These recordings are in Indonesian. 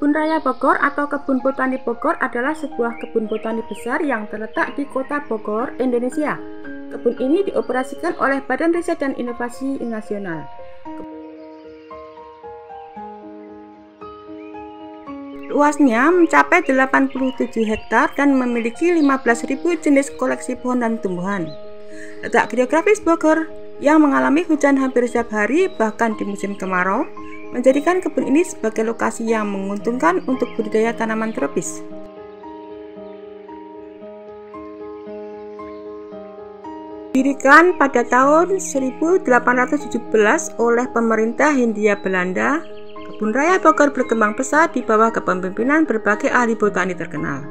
Kebun Raya Bogor atau Kebun Botani Bogor adalah sebuah kebun botani besar yang terletak di Kota Bogor, Indonesia. Kebun ini dioperasikan oleh Badan Riset dan Inovasi Nasional. Luasnya mencapai 87 hektar dan memiliki 15.000 jenis koleksi pohon dan tumbuhan. Letak geografis Bogor yang mengalami hujan hampir setiap hari, bahkan di musim kemarau, menjadikan kebun ini sebagai lokasi yang menguntungkan untuk budidaya tanaman tropis. Didirikan pada tahun 1817 oleh pemerintah Hindia Belanda, Kebun Raya Bogor berkembang pesat di bawah kepemimpinan berbagai ahli botani terkenal.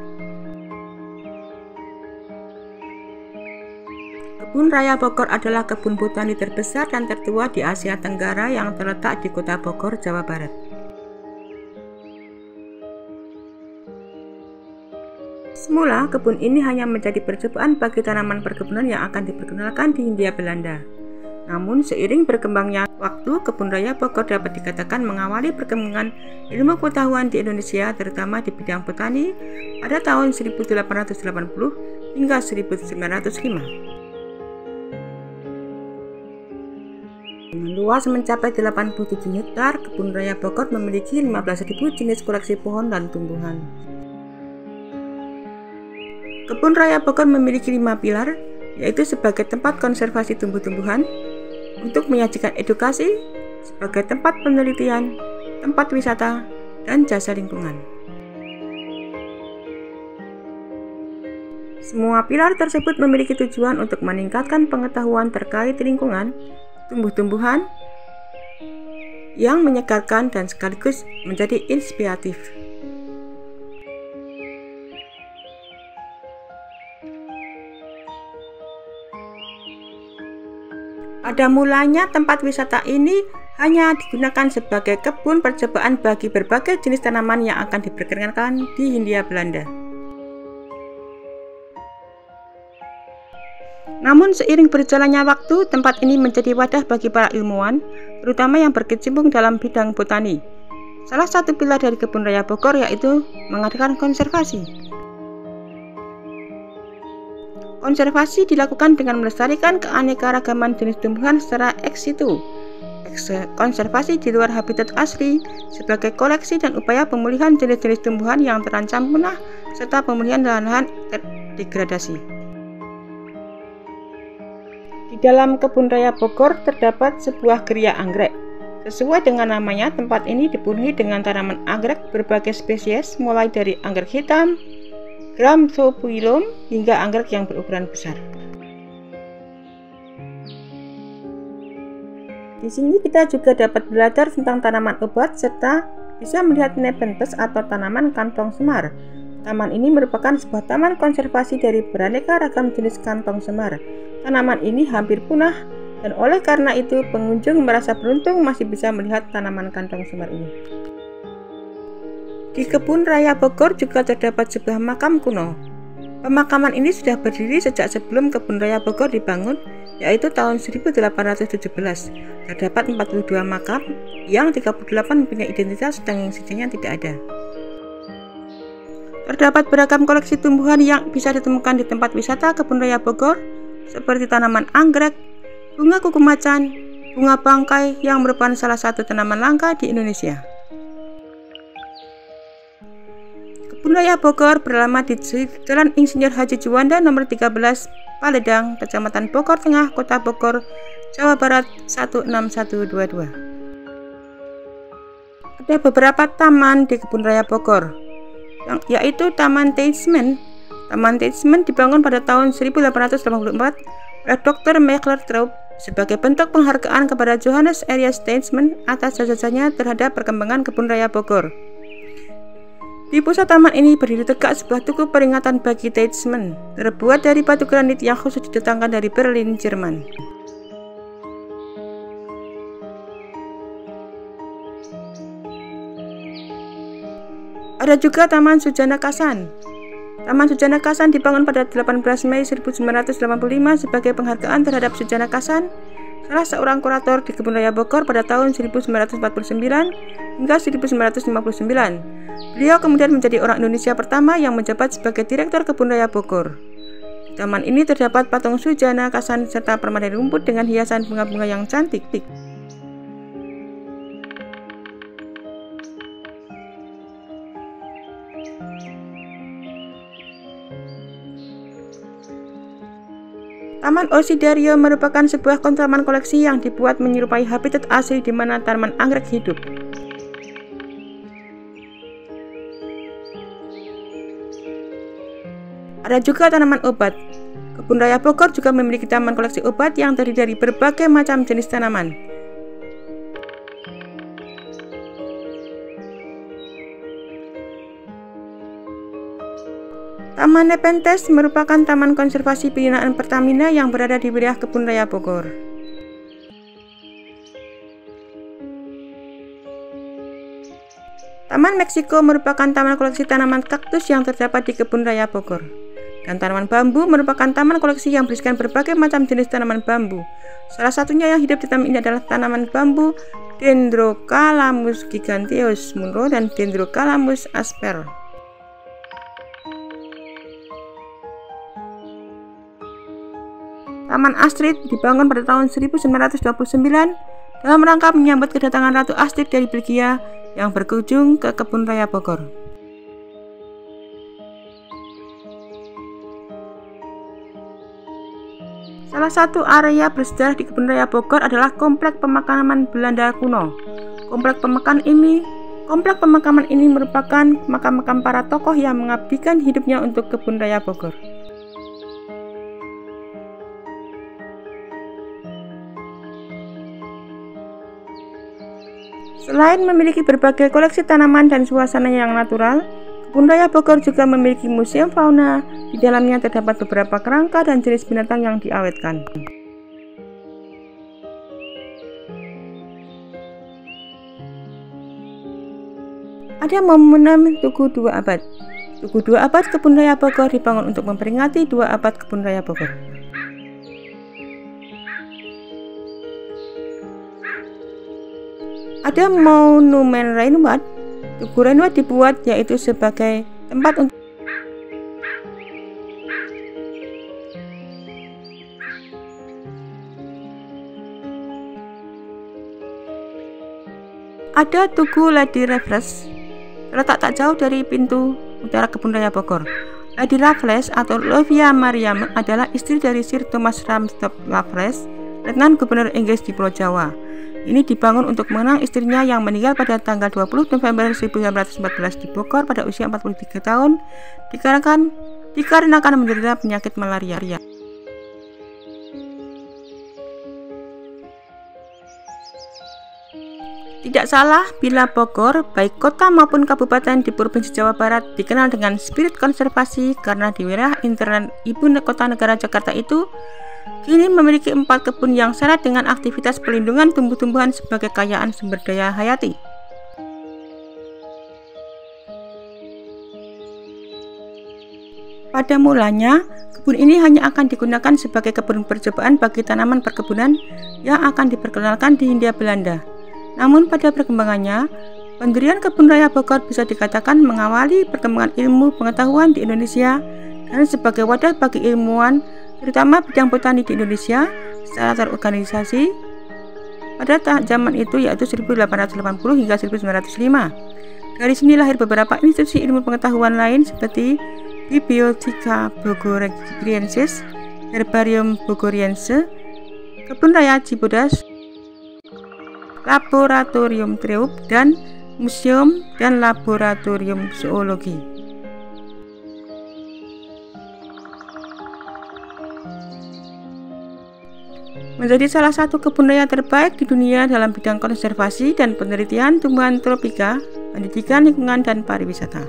Kebun Raya Bogor adalah kebun botani terbesar dan tertua di Asia Tenggara yang terletak di Kota Bogor, Jawa Barat. Semula, kebun ini hanya menjadi percobaan bagi tanaman perkebunan yang akan diperkenalkan di Hindia Belanda. Namun, seiring berkembangnya waktu, Kebun Raya Bogor dapat dikatakan mengawali perkembangan ilmu pengetahuan di Indonesia, terutama di bidang botani pada tahun 1880 hingga 1905. Dengan luas mencapai 87 hektar, Kebun Raya Bogor memiliki 15.000 jenis koleksi pohon dan tumbuhan. Kebun Raya Bogor memiliki 5 pilar, yaitu sebagai tempat konservasi tumbuh-tumbuhan, untuk menyajikan edukasi, sebagai tempat penelitian, tempat wisata, dan jasa lingkungan. Semua pilar tersebut memiliki tujuan untuk meningkatkan pengetahuan terkait lingkungan, tumbuh-tumbuhan yang menyegarkan dan sekaligus menjadi inspiratif. Pada mulanya tempat wisata ini hanya digunakan sebagai kebun percobaan bagi berbagai jenis tanaman yang akan diperkenalkan di Hindia Belanda. Namun seiring berjalannya waktu, tempat ini menjadi wadah bagi para ilmuwan, terutama yang berkecimpung dalam bidang botani. Salah satu pilar dari Kebun Raya Bogor yaitu mengadakan konservasi. Konservasi dilakukan dengan melestarikan keanekaragaman jenis tumbuhan secara ex situ. Konservasi di luar habitat asli sebagai koleksi dan upaya pemulihan jenis-jenis tumbuhan yang terancam punah serta pemulihan lahan-lahan terdegradasi. Di dalam Kebun Raya Bogor terdapat sebuah geria anggrek. Sesuai dengan namanya, tempat ini dipenuhi dengan tanaman anggrek berbagai spesies, mulai dari anggrek hitam, Gramsophyllum, hingga anggrek yang berukuran besar. Di sini kita juga dapat belajar tentang tanaman obat serta bisa melihat Nepenthes atau tanaman kantong semar. Taman ini merupakan sebuah taman konservasi dari beraneka ragam jenis kantong semar. Tanaman ini hampir punah dan oleh karena itu pengunjung merasa beruntung masih bisa melihat tanaman kantong semar ini. Di Kebun Raya Bogor juga terdapat sebuah makam kuno. Pemakaman ini sudah berdiri sejak sebelum Kebun Raya Bogor dibangun, yaitu tahun 1817. Terdapat 42 makam yang 38 punya identitas sedang yang sisanya tidak ada. Terdapat beragam koleksi tumbuhan yang bisa ditemukan di tempat wisata Kebun Raya Bogor, seperti tanaman anggrek, bunga kuku macan, bunga bangkai yang merupakan salah satu tanaman langka di Indonesia. Kebun Raya Bogor beralamat di Jalan Insinyur Haji Juanda nomor 13, Paledang, Kecamatan Bogor Tengah, Kota Bogor, Jawa Barat 16122. Ada beberapa taman di Kebun Raya Bogor, yaitu Taman Teichmann. Taman Teichmann dibangun pada tahun 1884 oleh Dr. Michael Traub sebagai bentuk penghargaan kepada Johannes Elias Teichmann atas jasa-jasanya terhadap perkembangan Kebun Raya Bogor. Di pusat taman ini berdiri tegak sebuah tugu peringatan bagi Teichmann, terbuat dari batu granit yang khusus didatangkan dari Berlin, Jerman. Ada juga Taman Sujana Kasan. Taman Sujana Kasan dibangun pada 18 Mei 1985 sebagai penghargaan terhadap Sujana Kasan, salah seorang kurator di Kebun Raya Bogor pada tahun 1949 hingga 1959. Beliau kemudian menjadi orang Indonesia pertama yang menjabat sebagai Direktur Kebun Raya Bogor. Di taman ini terdapat patung Sujana Kasan serta permadani rumput dengan hiasan bunga-bunga yang cantik. Taman Orsidario merupakan sebuah taman koleksi yang dibuat menyerupai habitat asli di mana tanaman anggrek hidup. Ada juga tanaman obat. Kebun Raya Bogor juga memiliki taman koleksi obat yang terdiri dari berbagai macam jenis tanaman. Taman Nepenthes merupakan taman konservasi binaan Pertamina yang berada di wilayah Kebun Raya Bogor. Taman Meksiko merupakan taman koleksi tanaman kaktus yang terdapat di Kebun Raya Bogor. Dan tanaman bambu merupakan taman koleksi yang berisikan berbagai macam jenis tanaman bambu. Salah satunya yang hidup di taman ini adalah tanaman bambu Dendrocalamus giganteus Munro dan Dendrocalamus asper. Taman Astrid dibangun pada tahun 1929 dalam rangka menyambut kedatangan Ratu Astrid dari Belgia yang berkunjung ke Kebun Raya Bogor. Salah satu area bersejarah di Kebun Raya Bogor adalah Komplek Pemakaman Belanda Kuno. Komplek pemakaman ini merupakan makam-makam para tokoh yang mengabdikan hidupnya untuk Kebun Raya Bogor. Selain memiliki berbagai koleksi tanaman dan suasana yang natural, Kebun Raya Bogor juga memiliki museum fauna. Di dalamnya terdapat beberapa kerangka dan jenis binatang yang diawetkan. Ada monumen Tugu 2 Abad. Tugu 2 Abad Kebun Raya Bogor dibangun untuk memperingati 2 abad Kebun Raya Bogor. Ada monumen Rainward. Tugu Rainward dibuat yaitu sebagai tempat untuk ada Tugu Lady Raffles, terletak tak jauh dari pintu utara Kebun Raya Bogor. Lady Raffles atau Lovia Mariam adalah istri dari Sir Thomas Ramsden Raffles, Letnan Gubernur Inggris di Pulau Jawa. Ini dibangun untuk mengenang istrinya yang meninggal pada tanggal 20 November 1914 di Bogor pada usia 43 tahun dikarenakan menderita penyakit malaria. Tidak salah bila Bogor, baik kota maupun kabupaten di Provinsi Jawa Barat, dikenal dengan spirit konservasi karena di wilayah intern ibu kota negara Jakarta itu kini memiliki 4 kebun yang syarat dengan aktivitas pelindungan tumbuh-tumbuhan sebagai kekayaan sumber daya hayati. Pada mulanya, kebun ini hanya akan digunakan sebagai kebun percobaan bagi tanaman perkebunan yang akan diperkenalkan di Hindia Belanda. Namun pada perkembangannya, pendirian Kebun Raya Bogor bisa dikatakan mengawali perkembangan ilmu pengetahuan di Indonesia dan sebagai wadah bagi ilmuwan, terutama bidang botani di Indonesia, secara terorganisasi pada zaman itu yaitu 1880 hingga 1905. Dari sini lahir beberapa institusi ilmu pengetahuan lain seperti Bibliotheca Bogoriensis, Herbarium Bogoriense, Kebun Raya Cibodas, Laboratorium Treup, dan Museum dan Laboratorium Zoologi. Menjadi salah satu kebun raya terbaik di dunia dalam bidang konservasi dan penelitian tumbuhan tropika, pendidikan lingkungan, dan pariwisata.